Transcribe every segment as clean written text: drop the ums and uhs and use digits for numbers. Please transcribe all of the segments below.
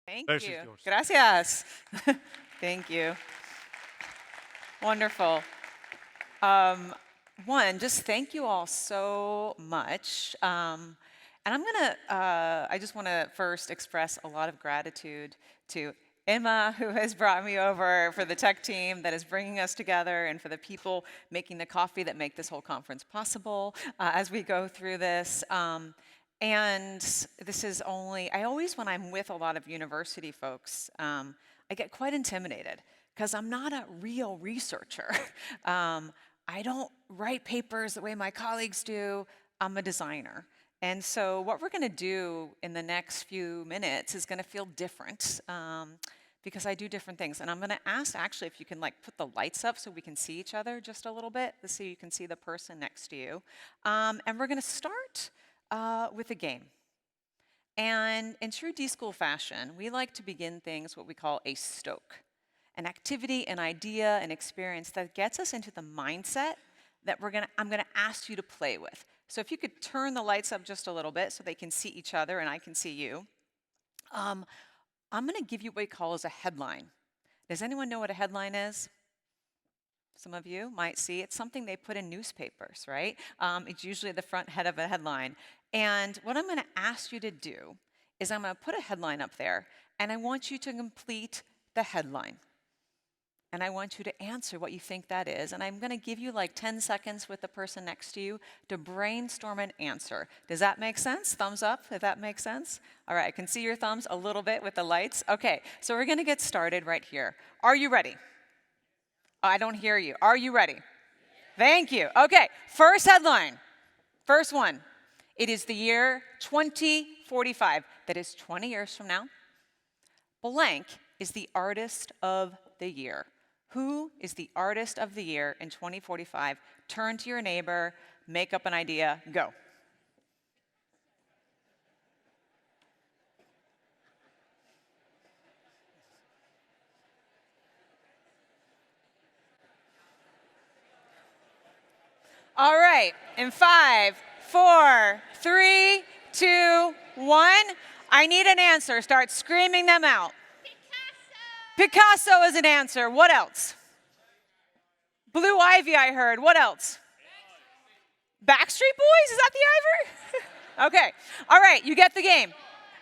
Thank There's you. yours. Gracias. Thank you. Wonderful. One, just thank you all so much. And I just want to first express a lot of gratitude to Emma, who has brought me over, for the tech team that is bringing us together, and for the people making the coffee that make this whole conference possible as we go through this. And this is I always, when I'm with a lot of university folks, I get quite intimidated because I'm not a real researcher. I don't write papers the way my colleagues do. I'm a designer. And so what we're going to do in the next few minutes is going to feel different because I do different things. And I'm going to ask, actually, if you can put the lights up so we can see each other just a little bit, so you can see the person next to you. And we're going to start with a game. And in true D.school fashion, we like to begin things what we call a stoke. An activity, an idea, an experience that gets us into the mindset that I'm gonna ask you to play with. So if you could turn the lights up just a little bit so they can see each other and I can see you. I'm gonna give you what we call as a headline. Does anyone know what a headline is? Some of you might see. It's something they put in newspapers, right? It's usually the front head of a headline. And what I'm gonna ask you to do is I'm gonna put a headline up there and I want you to complete the headline. And I want you to answer what you think that is. And I'm going to give you 10 seconds with the person next to you to brainstorm an answer. Does that make sense? Thumbs up if that makes sense. All right, I can see your thumbs a little bit with the lights. Okay, so we're going to get started right here. Are you ready? Oh, I don't hear you. Are you ready? Thank you. Okay, first headline. First one. It is the year 2045. That is 20 years from now. Blank is the artist of the year. Who is the artist of the year in 2045? Turn to your neighbor, make up an idea, go. All right, in 5, 4, 3, 2, 1. I need an answer. Start screaming them out. Picasso is an answer. What else? Blue Ivy, I heard. What else? Backstreet Boys? Is that the Ivy? Okay. All right, you get the game.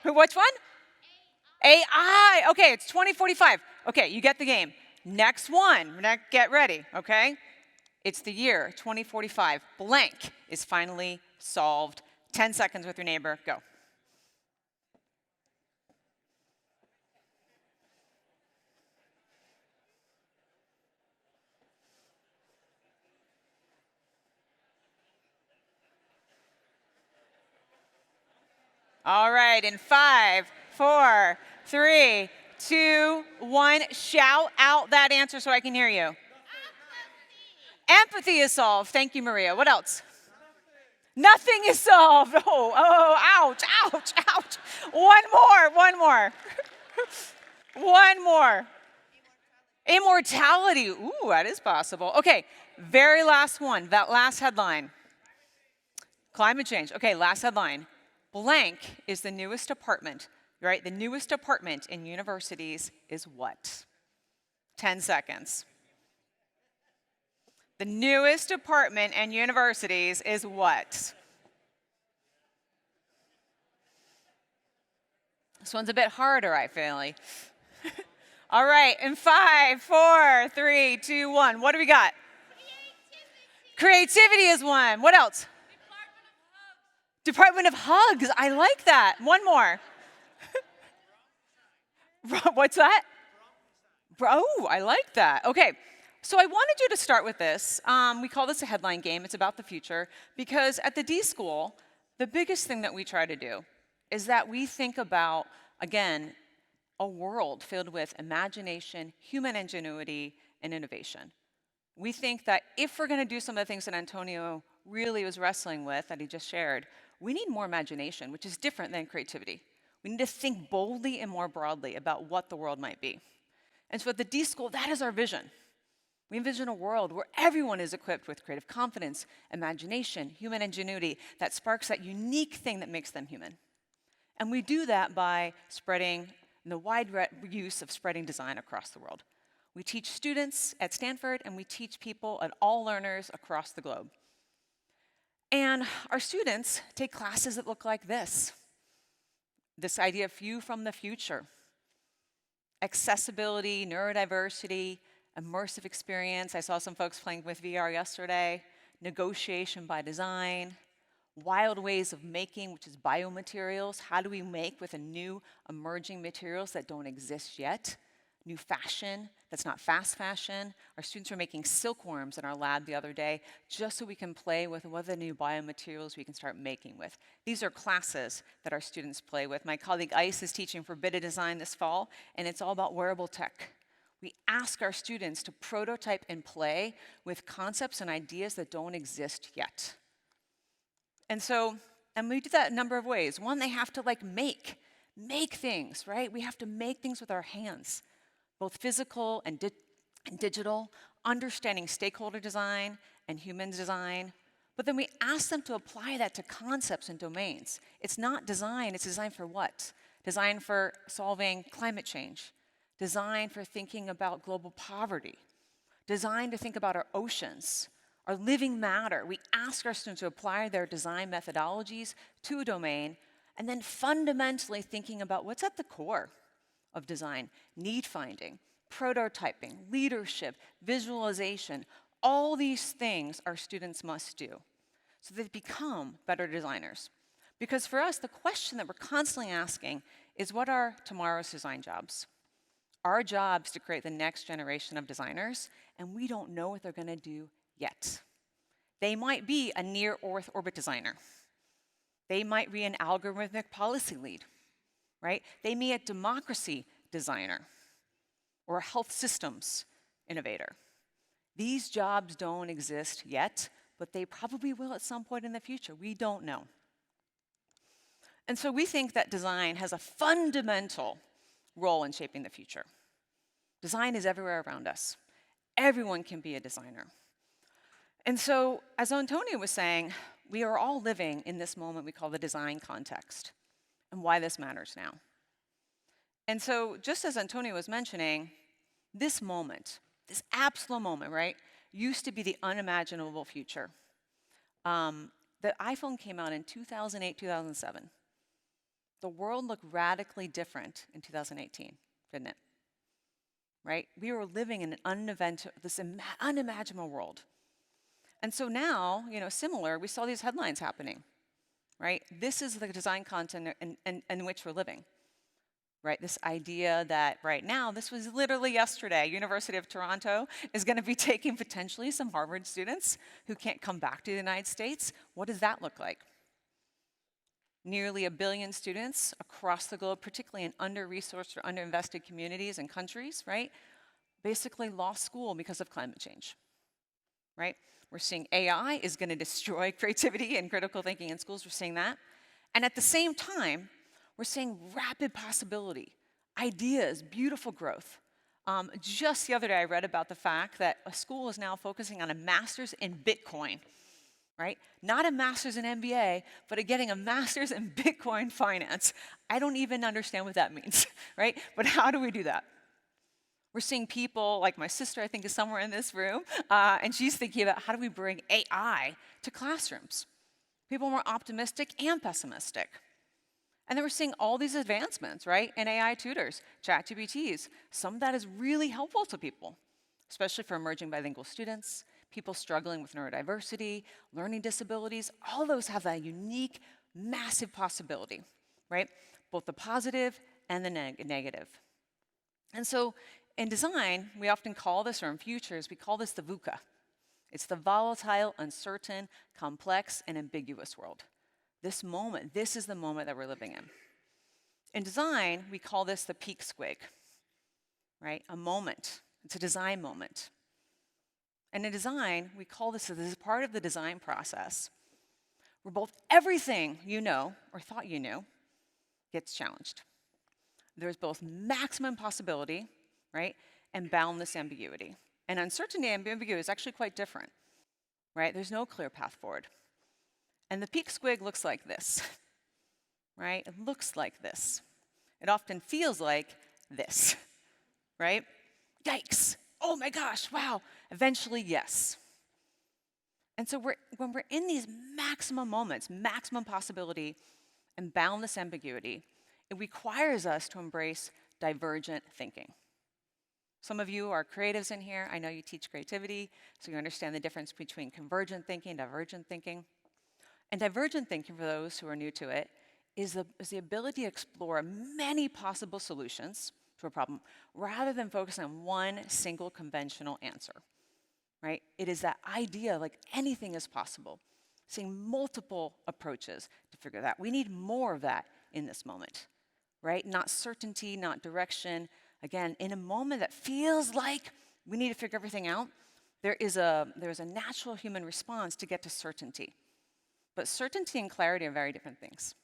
Which one? AI. Okay, it's 2045. Okay, you get the game. Next one. Get ready, okay? It's the year 2045. Blank is finally solved. 10 seconds with your neighbor. Go. All right, in 5, 4, 3, 2, 1. Shout out that answer so I can hear you. Empathy is solved. Thank you, Maria. What else? Nothing is solved. Oh, ouch, ouch, ouch. One more. One more. Immortality. Ooh, that is possible. Okay, very last one. That last headline. Climate change. Okay, last headline. Blank is the newest department, right? The newest department in universities is what? 10 seconds. The newest department in universities is what? This one's a bit harder, I feel like. All right, in 5, 4, 3, 2, 1. What do we got? Creativity is one. What else? Department of Hugs. I like that. One more. What's that? Oh, I like that. Okay. So I wanted you to start with this. We call this a headline game. It's about the future. Because at the D.school, the biggest thing that we try to do is that we think about, again, a world filled with imagination, human ingenuity, and innovation. We think that if we're going to do some of the things that Antonio really was wrestling with, that he just shared, we need more imagination, which is different than creativity. We need to think boldly and more broadly about what the world might be. And so at the D.school, that is our vision. We envision a world where everyone is equipped with creative confidence, imagination, human ingenuity that sparks that unique thing that makes them human. And we do that by spreading and the wide use of spreading design across the world. We teach students at Stanford, and we teach people and all learners across the globe. And our students take classes that look like this. This idea of view from the future. Accessibility, neurodiversity, immersive experience. I saw some folks playing with VR yesterday. Negotiation by design. Wild ways of making, which is biomaterials. How do we make with a new emerging materials that don't exist yet? New fashion that's not fast fashion. Our students are making silkworms in our lab the other day just so we can play with what are the new biomaterials we can start making with. These are classes that our students play with. My colleague Ice is teaching forbidden design this fall, and it's all about wearable tech. We ask our students to prototype and play with concepts and ideas that don't exist yet. And we do that a number of ways. One, they have to make things, right? We have to make things with our hands, both physical and digital, understanding stakeholder design and human design. But then we ask them to apply that to concepts and domains. It's not design, it's design for what? Design for solving climate change, design for thinking about global poverty, design to think about our oceans, our living matter. We ask our students to apply their design methodologies to a domain, and then fundamentally thinking about what's at the core of design: need finding, prototyping, leadership, visualization. All these things our students must do so they become better designers. Because for us, the question that we're constantly asking is, what are tomorrow's design jobs? Our job is to create the next generation of designers, and we don't know what they're going to do yet. They might be a near-Earth orbit designer. They might be an algorithmic policy lead, right? They may be a democracy designer or a health systems innovator. These jobs don't exist yet, but they probably will at some point in the future. We don't know. And so we think that design has a fundamental role in shaping the future. Design is everywhere around us. Everyone can be a designer. And so, as Antonio was saying, we are all living in this moment we call the design context, and why this matters now. And so, just as Antonio was mentioning, this moment, this absolute moment, right, used to be the unimaginable future. The iPhone came out in 2008, 2007. The world looked radically different in 2018, didn't it? Right? We were living in this unimaginable world. And so now, similar, we saw these headlines happening, right? This is the design content in which we're living, right? This idea that right now, this was literally yesterday, University of Toronto is going to be taking potentially some Harvard students who can't come back to the United States. What does that look like? Nearly 1 billion students across the globe, particularly in under-resourced or underinvested communities and countries, right? Basically lost school because of climate change, right? We're seeing AI is going to destroy creativity and critical thinking in schools. We're seeing that. And at the same time, we're seeing rapid possibility, ideas, beautiful growth. Just the other day, I read about the fact that a school is now focusing on a master's in Bitcoin, right? Not a master's in MBA, but getting a master's in Bitcoin finance. I don't even understand what that means, right? But how do we do that? We're seeing people, like my sister, I think, is somewhere in this room, and she's thinking about how do we bring AI to classrooms? People are more optimistic and pessimistic. And then we're seeing all these advancements, right, in AI tutors, ChatGPTs. Some of that is really helpful to people, especially for emerging bilingual students, people struggling with neurodiversity, learning disabilities. All those have that unique, massive possibility, right? Both the positive and the negative. And so in design, we often call this, or in futures, we call this the VUCA. It's the volatile, uncertain, complex, and ambiguous world. This moment, this is the moment that we're living in. In design, we call this the peak squig, right? A moment. It's a design moment. And in design, we call this is part of the design process where both everything you know or thought you knew gets challenged. There's both maximum possibility, right, and boundless ambiguity. And uncertainty and ambiguity is actually quite different, right? There's no clear path forward. And the peak squig looks like this, right? It looks like this. It often feels like this, right? Yikes, oh my gosh, wow, eventually yes. And so when we're in these maximum moments, maximum possibility and boundless ambiguity, it requires us to embrace divergent thinking. Some of you are creatives in here. I know you teach creativity, so you understand the difference between convergent thinking, divergent thinking. And divergent thinking, for those who are new to it, is the ability to explore many possible solutions to a problem rather than focusing on one single conventional answer, right? It is that idea like anything is possible, seeing multiple approaches to figure that out. We need more of that in this moment, right? Not certainty, not direction. Again, in a moment that feels like we need to figure everything out, there's a natural human response to get to certainty. But certainty and clarity are very different things.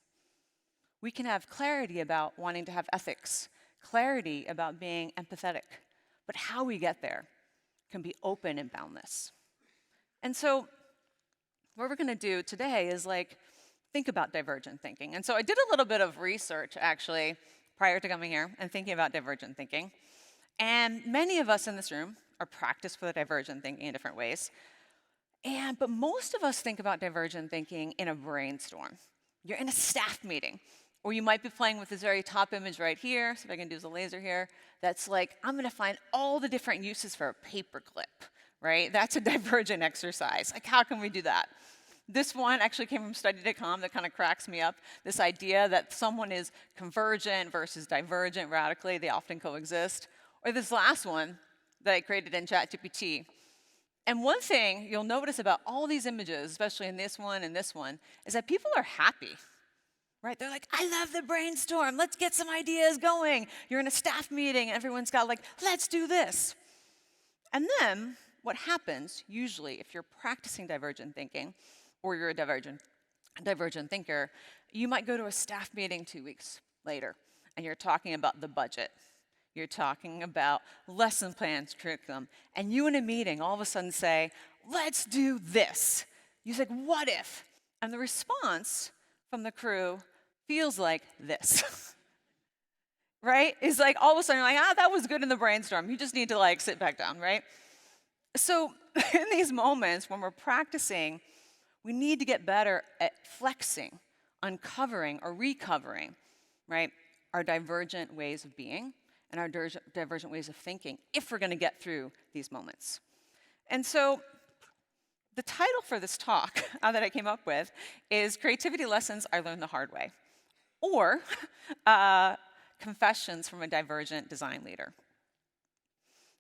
We can have clarity about wanting to have ethics, clarity about being empathetic, but how we get there can be open and boundless. And so what we're going to do today is think about divergent thinking. And so I did a little bit of research, actually, prior to coming here and thinking about divergent thinking. And many of us in this room are practiced with divergent thinking in different ways. But most of us think about divergent thinking in a brainstorm. You're in a staff meeting, or you might be playing with this very top image right here. See if I can do the laser here. That's I'm going to find all the different uses for a paperclip, right? That's a divergent exercise. How can we do that? This one actually came from study.com that kind of cracks me up. This idea that someone is convergent versus divergent radically. They often coexist. Or this last one that I created in ChatGPT. And one thing you'll notice about all these images, especially in this one and this one, is that people are happy, right? They're like, I love the brainstorm. Let's get some ideas going. You're in a staff meeting, and everyone's got let's do this. And then what happens, usually, if you're practicing divergent thinking, or you're a divergent thinker, you might go to a staff meeting 2 weeks later, and you're talking about the budget. You're talking about lesson plans, curriculum, and you in a meeting all of a sudden say, let's do this. You say, what if? And the response from the crew feels like this, right? It's all of a sudden you're that was good in the brainstorm. You just need to sit back down, right? So in these moments when we're practicing, we need to get better at flexing, uncovering, or recovering, right, our divergent ways of being and our divergent ways of thinking if we're going to get through these moments. And so the title for this talk that I came up with is Creativity Lessons I Learned the Hard Way, or Confessions from a Divergent Design Leader.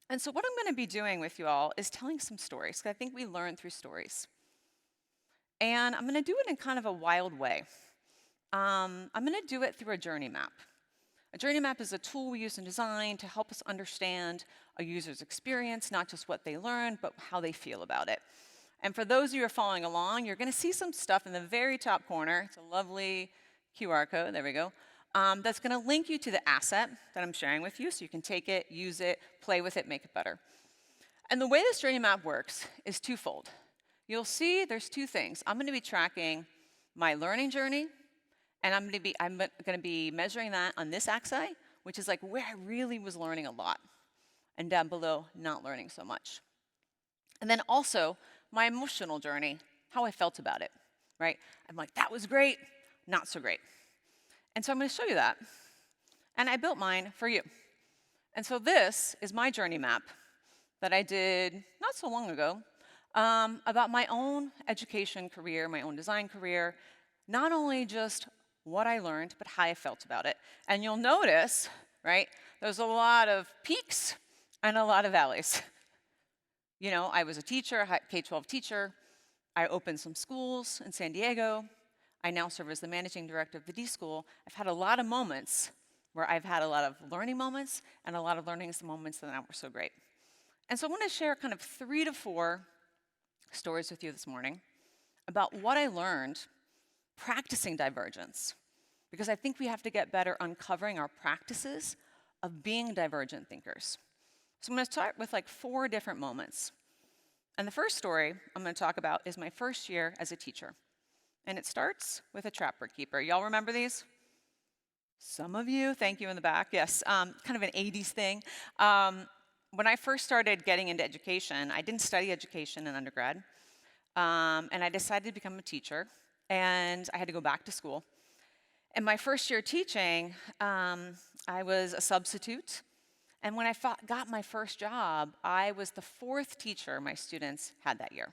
And so what I'm going to be doing with you all is telling some stories, because I think we learn through stories. And I'm going to do it in kind of a wild way. I'm going to do it through a journey map. A journey map is a tool we use in design to help us understand a user's experience, not just what they learned, but how they feel about it. And for those of you who are following along, you're going to see some stuff in the very top corner. It's a lovely QR code, there we go, that's going to link you to the asset that I'm sharing with you, so you can take it, use it, play with it, make it better. And the way this journey map works is twofold. You'll see there's two things. I'm going to be tracking my learning journey, and I'm going to be measuring that on this axis, which is where I really was learning a lot, and down below, not learning so much. And then also my emotional journey, how I felt about it, right? I'm that was great, not so great. And so I'm going to show you that. And I built mine for you. And so this is my journey map that I did not so long ago about my own education career, my own design career, not only just what I learned, but how I felt about it. And you'll notice, right, there's a lot of peaks and a lot of valleys. You know, I was a teacher, a K12 teacher. I opened some schools in San Diego. I now serve as the managing director of the D.school. I've had a lot of moments where I've had a lot of learning moments and a lot of learning moments that were so great. And so I want to share kind of 3 to 4 stories with you this morning about what I learned practicing divergence, because I think we have to get better uncovering our practices of being divergent thinkers. So I'm going to start with 4 different moments. And the first story I'm going to talk about is my first year as a teacher. And it starts with a trapper keeper. Y'all remember these? Some of you, thank you in the back, yes, kind of an 80s thing. When I first started getting into education, I didn't study education in undergrad, and I decided to become a teacher, and I had to go back to school. In my first year teaching, I was a substitute, and when I got my first job, I was the 4th teacher my students had that year.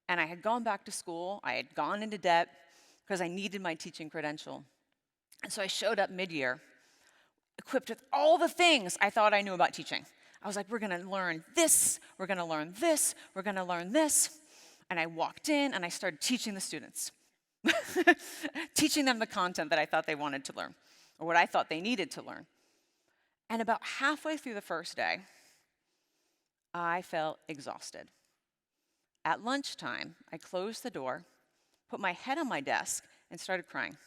And I had gone back to school, I had gone into debt because I needed my teaching credential. And so I showed up mid-year, equipped with all the things I thought I knew about teaching. I was like, we're gonna learn this, we're gonna learn this, we're gonna learn this. And I walked in and I started teaching the students. Teaching them the content that I thought they wanted to learn, or what I thought they needed to learn. And about halfway through the first day, I felt exhausted. At lunchtime, I closed the door, put my head on my desk, and started crying.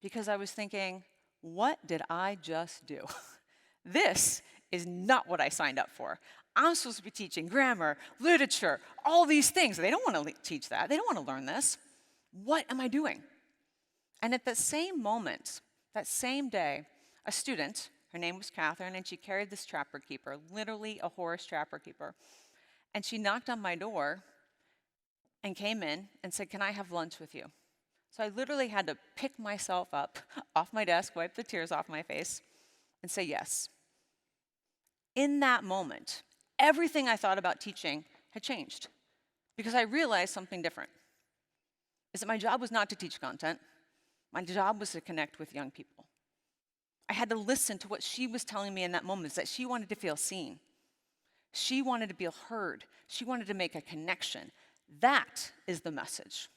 Because I was thinking, what did I just do? This is not what I signed up for. I'm supposed to be teaching grammar, literature, all these things. They don't want to teach that. They don't want to learn this. What am I doing? And at that same moment, that same day, a student, her name was Catherine, and she carried this trapper keeper, literally a horse trapper keeper. And she knocked on my door and came in and said, "Can I have lunch with you?" So I literally had to pick myself up off my desk, wipe the tears off my face, and say yes. In that moment, everything I thought about teaching had changed because I realized something different. Is that my job was not to teach content. My job was to connect with young people. I had to listen to what she was telling me in that moment, is that she wanted to feel seen. She wanted to feel heard. She wanted to make a connection. That is the message.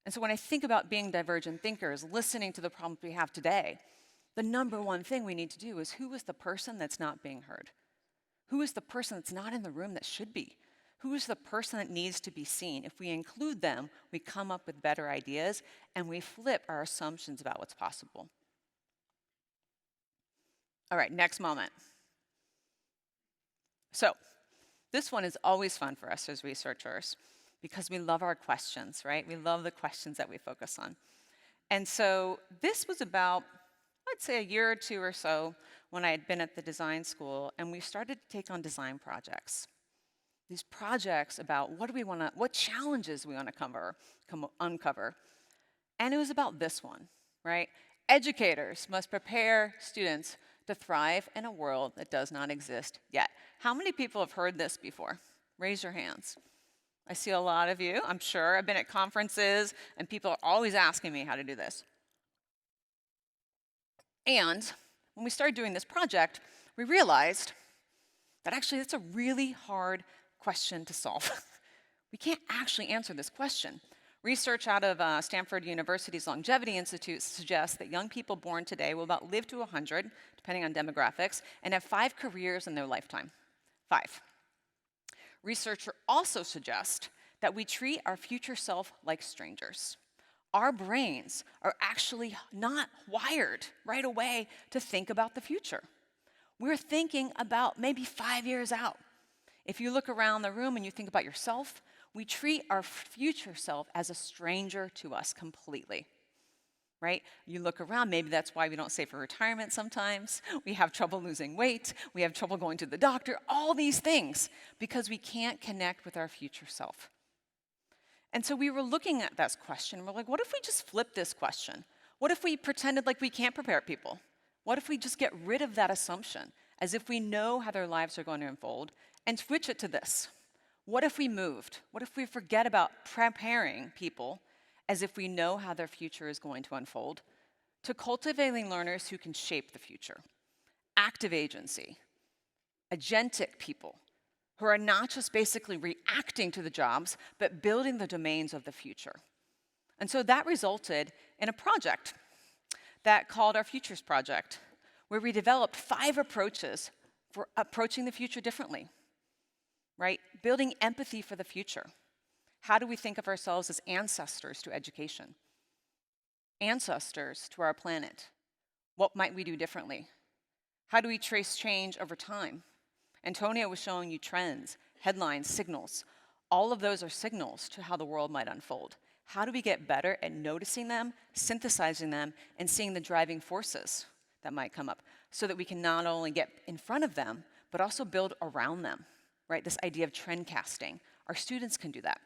And so when I think about being divergent thinkers, listening to the problems we have today, the number one thing we need to do is, who is the person that's not being heard? Who is the person that's not in the room that should be? Who is the person that needs to be seen? If we include them, we come up with better ideas, and we flip our assumptions about what's possible. All right, next moment. So this one is always fun for us as researchers because we love our questions, right? We love the questions that we focus on. And so this was about, I'd say, a year or two or so when I had been at the design school, and we started to take on design projects. These projects about what challenges we want to uncover. And it was about this one, right? Educators must prepare students to thrive in a world that does not exist yet. How many people have heard this before? Raise your hands. I see a lot of you, I'm sure. I've been at conferences, and people are always asking me how to do this. And when we started doing this project, we realized that actually that's a really hard question to solve. We can't actually answer this question. Research out of Stanford University's Longevity Institute suggests that young people born today will about live to 100, depending on demographics, and have 5 careers in their lifetime. 5. Research also suggests that we treat our future self like strangers. Our brains are actually not wired right away to think about the future. We're thinking about maybe 5 years out. If you look around the room and you think about yourself, we treat our future self as a stranger to us completely, right? You look around, maybe that's why we don't save for retirement sometimes. We have trouble losing weight. We have trouble going to the doctor, all these things, because we can't connect with our future self. And so we were looking at this question. We're like, what if we just flip this question? What if we pretended like we can't prepare people? What if we just get rid of that assumption, as if we know how their lives are going to unfold, and switch it to this? What if we moved? What if we forget about preparing people as if we know how their future is going to unfold, to cultivating learners who can shape the future? Active agency, agentic people who are not just basically reacting to the jobs, but building the domains of the future. And so that resulted in a project that called our Futures Project, where we developed 5 approaches for approaching the future differently. Right? Building empathy for the future. How do we think of ourselves as ancestors to education? Ancestors to our planet. What might we do differently? How do we trace change over time? Antonio was showing you trends, headlines, signals. All of those are signals to how the world might unfold. How do we get better at noticing them, synthesizing them, and seeing the driving forces that might come up so that we can not only get in front of them, but also build around them, right? This idea of trend casting. Our students can do that.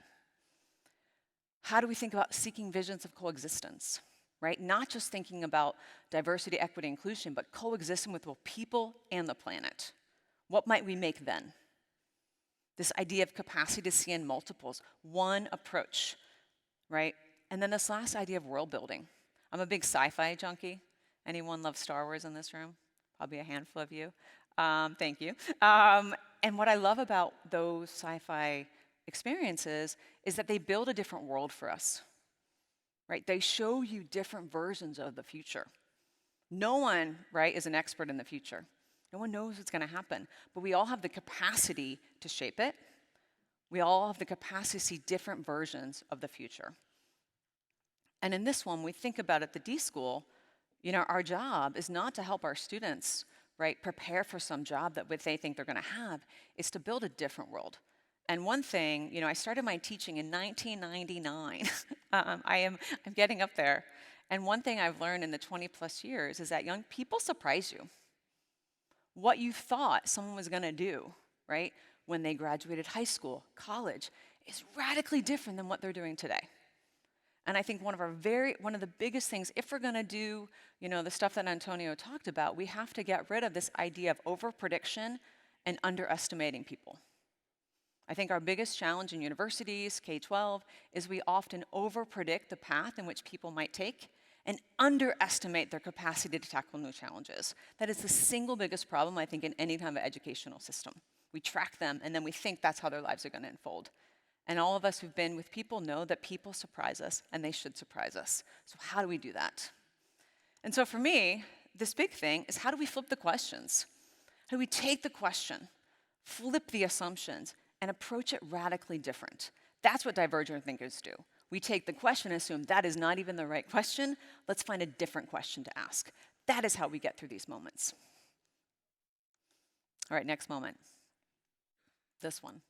How do we think about seeking visions of coexistence, right? Not just thinking about diversity, equity, inclusion, but coexisting with both people and the planet. What might we make then? This idea of capacity to see in multiples, one approach, right? And then this last idea of world building. I'm a big sci-fi junkie. Anyone love Star Wars in this room? Probably a handful of you. Thank you. And what I love about those sci-fi experiences is that they build a different world for us, right? They show you different versions of the future. No one, right, is an expert in the future. No one knows what's going to happen, but we all have the capacity to shape it. We all have the capacity to see different versions of the future. And in this one, we think about at the D.school, you know, our job is not to help our students, right, prepare for some job that they think they're going to have. It's to build a different world. And one thing, you know, I started my teaching in 1999. I'm getting up there. And one thing I've learned in the 20 plus years is that young people surprise you. What you thought someone was going to do, right, when they graduated high school, college, is radically different than what they're doing today. And I think one of the biggest things, if we're going to do, you know, the stuff that Antonio talked about, we have to get rid of this idea of over-prediction and underestimating people. I think our biggest challenge in universities, K12, is we often over-predict the path in which people might take and underestimate their capacity to tackle new challenges. That is the single biggest problem, I think, in any kind of educational system. We track them, and then we think that's how their lives are going to unfold. And all of us who've been with people know that people surprise us, and they should surprise us. So how do we do that? And so for me, this big thing is how do we flip the questions? How do we take the question, flip the assumptions, and approach it radically different? That's what divergent thinkers do. We take the question and assume that is not even the right question. Let's find a different question to ask. That is how we get through these moments. All right, next moment. This one.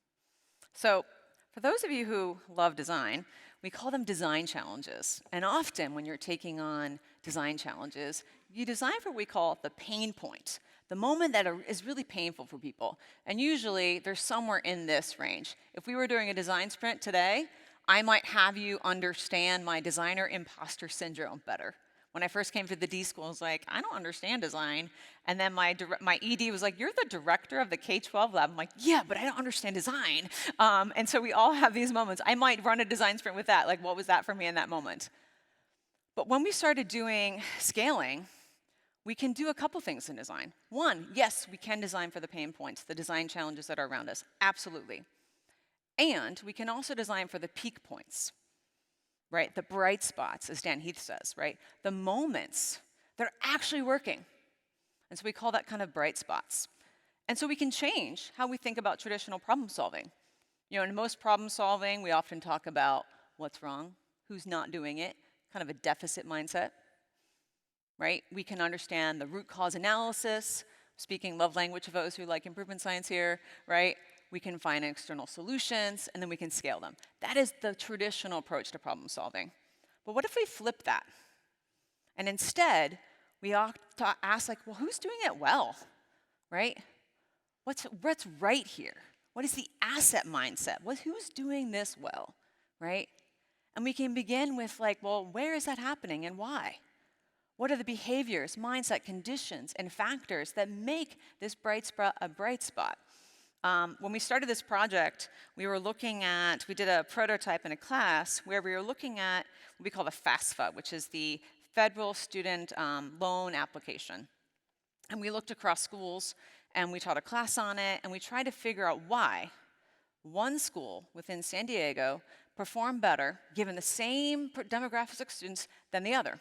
So for those of you who love design, we call them design challenges. And often when you're taking on design challenges, you design for what we call the pain point, the moment that is really painful for people. And usually they're somewhere in this range. If we were doing a design sprint today, I might have you understand my designer imposter syndrome better. When I first came to the D.school, I was like, I don't understand design. And then my ED was like, you're the director of the K12 Lab. I'm like, yeah, but I don't understand design. And so we all have these moments. I might run a design sprint with that. Like, what was that for me in that moment? But when we started doing scaling, we can do a couple things in design. One, yes, we can design for the pain points, the design challenges that are around us. Absolutely. And we can also design for the peak points, right? The bright spots, as Dan Heath says, right? The moments that are actually working. And so we call that kind of bright spots. And so we can change how we think about traditional problem solving. You know, in most problem solving, we often talk about what's wrong, who's not doing it, kind of a deficit mindset, right? We can understand the root cause analysis, speaking love language of those who like improvement science here, right? We can find external solutions, and then we can scale them. That is the traditional approach to problem solving. But what if we flip that? And instead, we ought to ask, like, well, who's doing it well, right? What's right here? What is the asset mindset? Who's doing this well, right? And we can begin with, like, well, where is that happening and why? What are the behaviors, mindset, conditions, and factors that make this bright spot a bright spot? When we started this project, we did a prototype in a class where we were looking at what we call the FAFSA, which is the Federal Student Loan Application. And we looked across schools, and we taught a class on it, and we tried to figure out why one school within San Diego performed better, given the same demographics of students, than the other.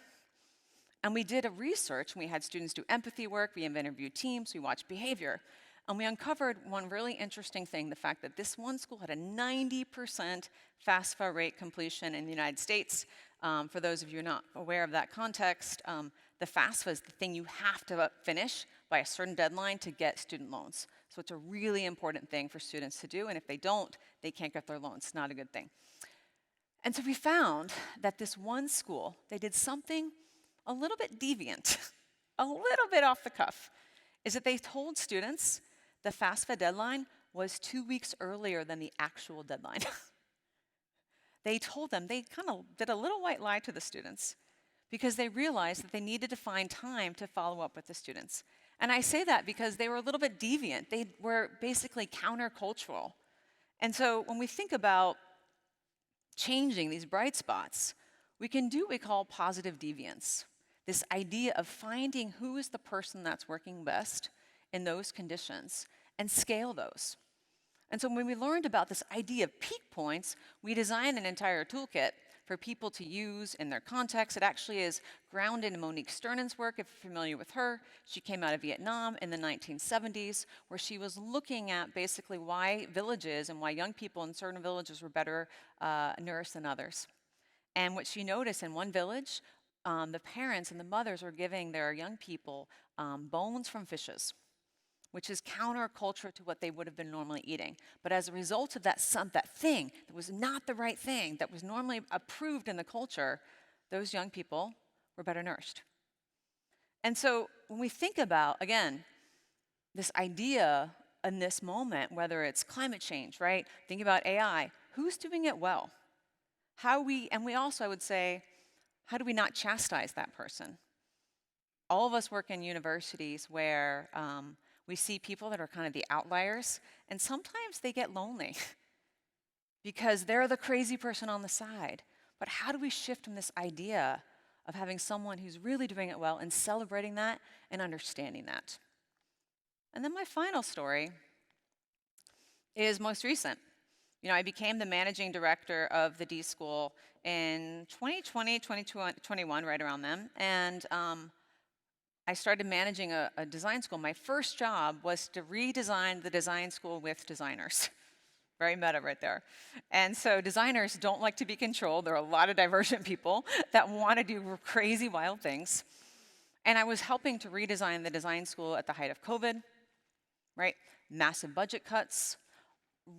And we did a research, and we had students do empathy work, we interviewed teams, we watched behavior. And we uncovered one really interesting thing, the fact that this one school had a 90% FAFSA rate completion in the United States. For those of you not aware of that context, the FAFSA is the thing you have to finish by a certain deadline to get student loans. So it's a really important thing for students to do, and if they don't, they can't get their loans. It's not a good thing. And so we found that this one school, they did something a little bit deviant, a little bit off the cuff, is that they told students the FAFSA deadline was 2 weeks earlier than the actual deadline. They told them, they kind of did a little white lie to the students because they realized that they needed to find time to follow up with the students. And I say that because they were a little bit deviant. They were basically countercultural. And so when we think about changing these bright spots, we can do what we call positive deviance. This idea of finding who is the person that's working best in those conditions and scale those. And so when we learned about this idea of peak points, we designed an entire toolkit for people to use in their context. It actually is grounded in Monique Sternen's work, if you're familiar with her. She came out of Vietnam in the 1970s, where she was looking at basically why villages and why young people in certain villages were better nourished than others. And what she noticed in one village, the parents and the mothers were giving their young people bones from fishes, which is counterculture to what they would have been normally eating. But as a result of that thing that was not the right thing, that was normally approved in the culture, those young people were better nourished. And so when we think about, again, this idea in this moment, whether it's climate change, right? Think about AI, who's doing it well? And we also, I would say, how do we not chastise that person? All of us work in universities where we see people that are kind of the outliers, and sometimes they get lonely because they're the crazy person on the side. But how do we shift from this idea of having someone who's really doing it well and celebrating that and understanding that? And then my final story is most recent. You know, I became the managing director of the D.school in 2020, 2021, right around then, and I started managing a design school. My first job was to redesign the design school with designers. Very meta right there. And so designers don't like to be controlled. There are a lot of divergent people that want to do crazy, wild things. And I was helping to redesign the design school at the height of COVID, right? Massive budget cuts,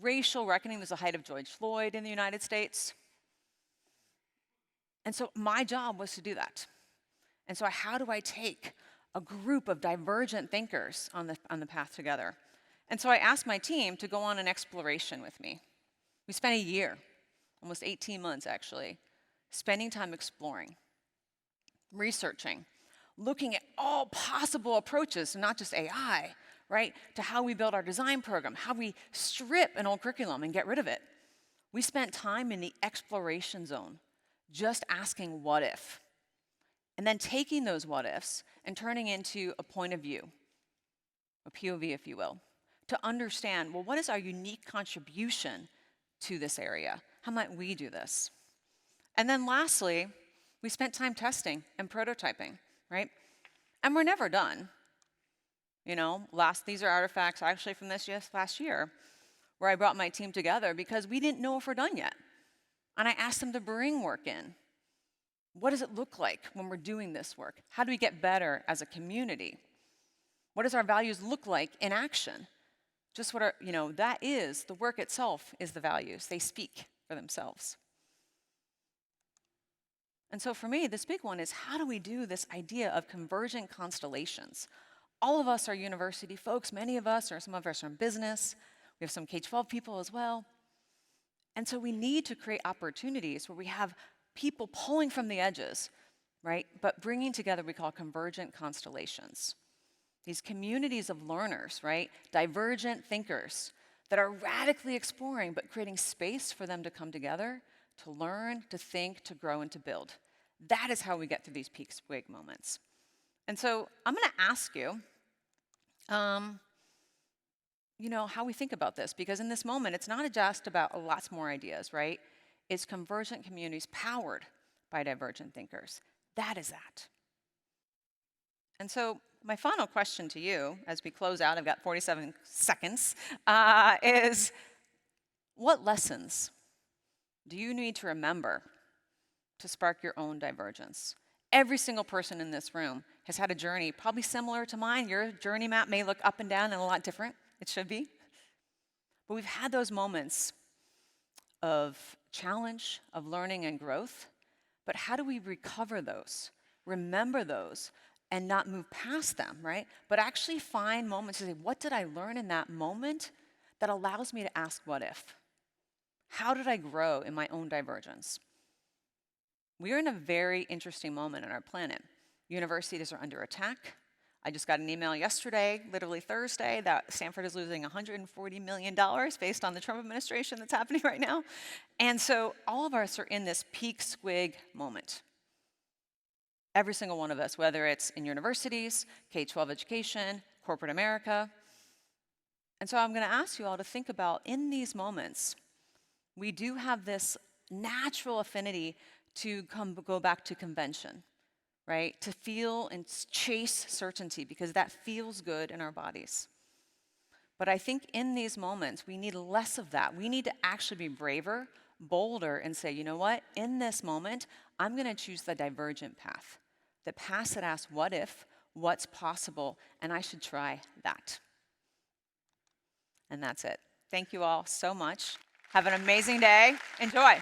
racial reckoning. There's the height of George Floyd in the United States. And so my job was to do that. And so how do I take a group of divergent thinkers on the path together? And so I asked my team to go on an exploration with me. We spent a year, almost 18 months actually, spending time exploring, researching, looking at all possible approaches, not just AI, right, to how we build our design program, how we strip an old curriculum and get rid of it. We spent time in the exploration zone, just asking what if, and then taking those what ifs and turning into a point of view, a POV, if you will, to understand, well, what is our unique contribution to this area? How might we do this? And then lastly, we spent time testing and prototyping, right? And we're never done. You know, these are artifacts actually from this last year, where I brought my team together because we didn't know if we're done yet. And I asked them to bring work in. What does it look like when we're doing this work? How do we get better as a community? What does our values look like in action? Just what that is, the work itself is the values. They speak for themselves. And so for me, this big one is, how do we do this idea of convergent constellations? All of us are university folks. Many of us, or some of us are in business. We have some K12 people as well. And so we need to create opportunities where we have people pulling from the edges, right? But bringing together what we call convergent constellations. These communities of learners, right? Divergent thinkers that are radically exploring, but creating space for them to come together, to learn, to think, to grow, and to build. That is how we get through these peak swig moments. And so I'm going to ask you, how we think about this, because in this moment, it's not just about lots more ideas, right? It's convergent communities powered by divergent thinkers. That is that. And so my final question to you, as we close out, I've got 47 seconds, is what lessons do you need to remember to spark your own divergence? Every single person in this room has had a journey probably similar to mine. Your journey map may look up and down and a lot different. It should be. But we've had those moments of challenge, of learning and growth, but how do we recover those, remember those, and not move past them, right? But actually find moments to say, what did I learn in that moment that allows me to ask what if? How did I grow in my own divergence? We're in a very interesting moment on our planet. Universities are under attack. I just got an email yesterday, literally Thursday, that Stanford is losing $140 million based on the Trump administration that's happening right now. And so all of us are in this peak squig moment. Every single one of us, whether it's in universities, K12 education, corporate America. And so I'm going to ask you all to think about, in these moments, we do have this natural affinity to go back to convention, right? To feel and chase certainty, because that feels good in our bodies. But I think in these moments, we need less of that. We need to actually be braver, bolder, and say, you know what? In this moment, I'm going to choose the divergent path. The path that asks, what if, what's possible, and I should try that. And that's it. Thank you all so much. Have an amazing day. Enjoy.